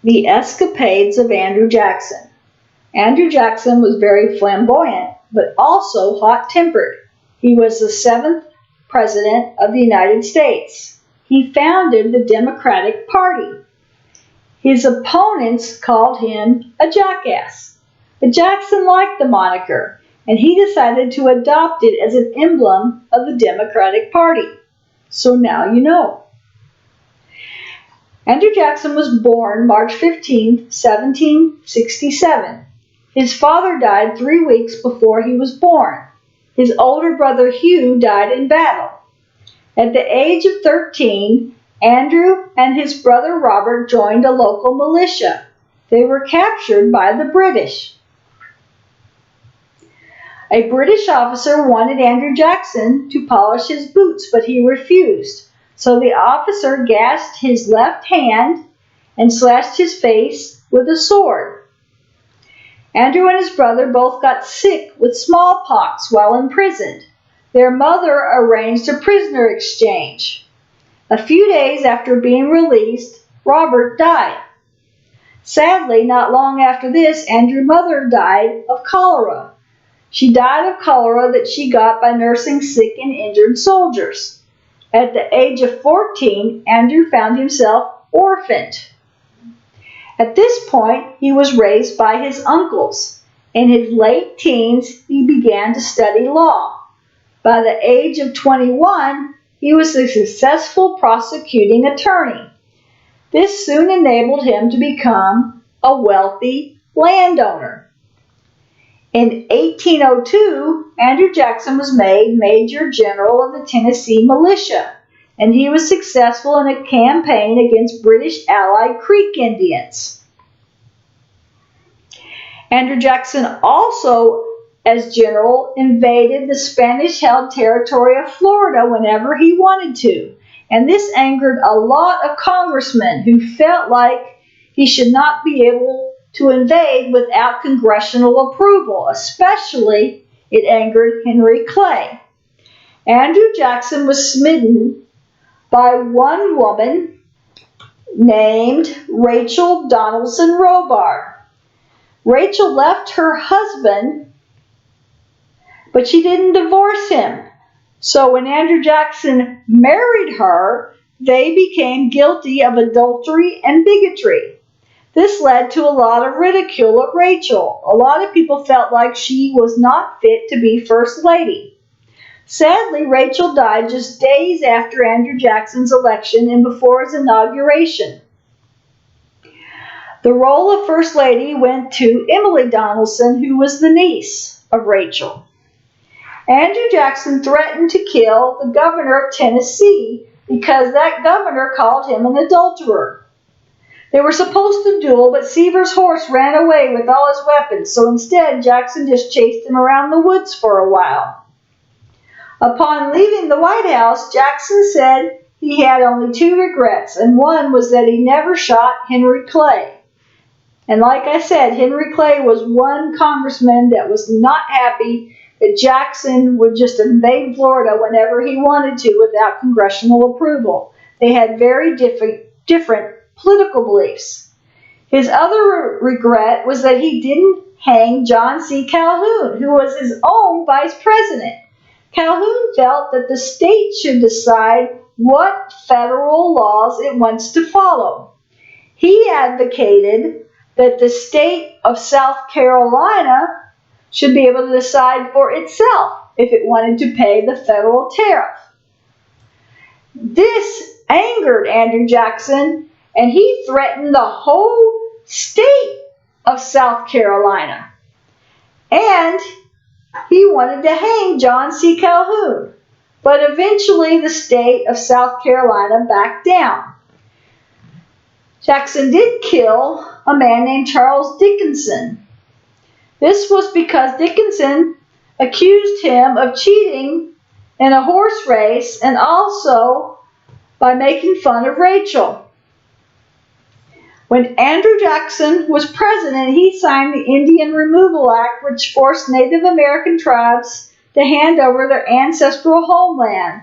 The Escapades of Andrew Jackson. Andrew Jackson was very flamboyant, but also hot-tempered. He was the 7th President of the United States. He founded the Democratic Party. His opponents called him a jackass. But Jackson liked the moniker, and he decided to adopt it as an emblem of the Democratic Party. So now you know. Andrew Jackson was born March 15, 1767. His father died 3 weeks before he was born. His older brother Hugh died in battle. At the age of 13, Andrew and his brother Robert joined a local militia. They were captured by the British. A British officer wanted Andrew Jackson to polish his boots, but he refused. So the officer gassed his left hand and slashed his face with a sword. Andrew and his brother both got sick with smallpox while imprisoned. Their mother arranged a prisoner exchange. A few days after being released, Robert died. Sadly, not long after this, Andrew's mother died of cholera. She died of cholera that she got by nursing sick and injured soldiers. At the age of 14, Andrew found himself orphaned. At this point, he was raised by his uncles. In his late teens, he began to study law. By the age of 21, he was a successful prosecuting attorney. This soon enabled him to become a wealthy landowner. In 1802, Andrew Jackson was made Major General of the Tennessee Militia, and he was successful in a campaign against British Allied Creek Indians. Andrew Jackson also, as general, invaded the Spanish-held territory of Florida whenever he wanted to, and this angered a lot of congressmen who felt like he should not be able to invade without congressional approval. Especially, it angered Henry Clay. Andrew Jackson was smitten by one woman named Rachel Donaldson Robards. Rachel left her husband, but she didn't divorce him. So when Andrew Jackson married her, they became guilty of adultery and bigotry. This led to a lot of ridicule of Rachel. A lot of people felt like she was not fit to be First Lady. Sadly, Rachel died just days after Andrew Jackson's election and before his inauguration. The role of First Lady went to Emily Donaldson, who was the niece of Rachel. Andrew Jackson threatened to kill the governor of Tennessee because that governor called him an adulterer. They were supposed to duel, but Seaver's horse ran away with all his weapons, so instead Jackson just chased him around the woods for a while. Upon leaving the White House, Jackson said he had only 2 regrets, and one was that he never shot Henry Clay. And like I said, Henry Clay was one congressman that was not happy that Jackson would just invade Florida whenever he wanted to without congressional approval. They had very different political beliefs. His other regret was that he didn't hang John C. Calhoun, who was his own vice president. Calhoun felt that the state should decide what federal laws it wants to follow. He advocated that the state of South Carolina should be able to decide for itself if it wanted to pay the federal tariff. This angered Andrew Jackson, and he threatened the whole state of South Carolina. And he wanted to hang John C. Calhoun. But eventually the state of South Carolina backed down. Jackson did kill a man named Charles Dickinson. This was because Dickinson accused him of cheating in a horse race and also by making fun of Rachel. When Andrew Jackson was president, he signed the Indian Removal Act, which forced Native American tribes to hand over their ancestral homeland.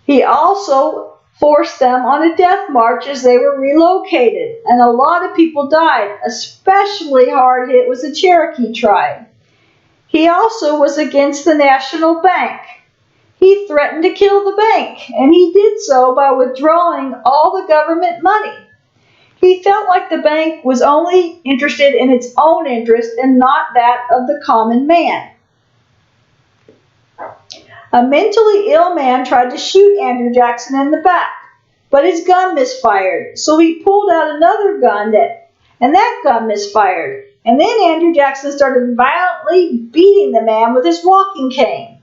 He also forced them on a death march as they were relocated, and a lot of people died. Especially hard hit was the Cherokee tribe. He also was against the National Bank. He threatened to kill the bank, and he did so by withdrawing all the government money. He felt like the bank was only interested in its own interest and not that of the common man. A mentally ill man tried to shoot Andrew Jackson in the back, but his gun misfired, so he pulled out another gun and that gun misfired. And then Andrew Jackson started violently beating the man with his walking cane.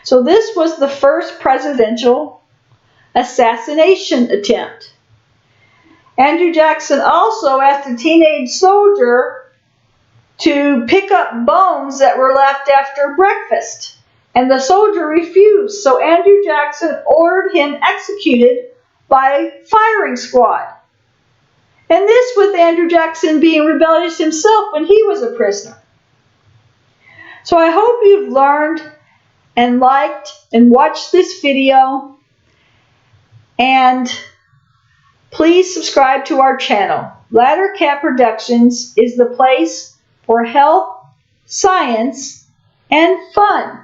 So this was the first presidential assassination attempt. Andrew Jackson also asked a teenage soldier to pick up bones that were left after breakfast, and the soldier refused, so Andrew Jackson ordered him executed by firing squad. And this with Andrew Jackson being rebellious himself when he was a prisoner. So I hope you've learned and liked and watched this video, and please subscribe to our channel. Ladder Cat Productions is the place for health, science, and fun.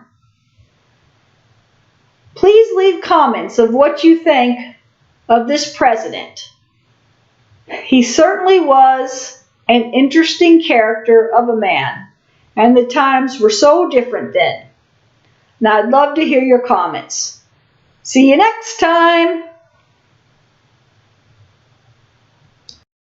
Please leave comments of what you think of this president. He certainly was an interesting character of a man, and the times were so different then. Now I'd love to hear your comments. See you next time.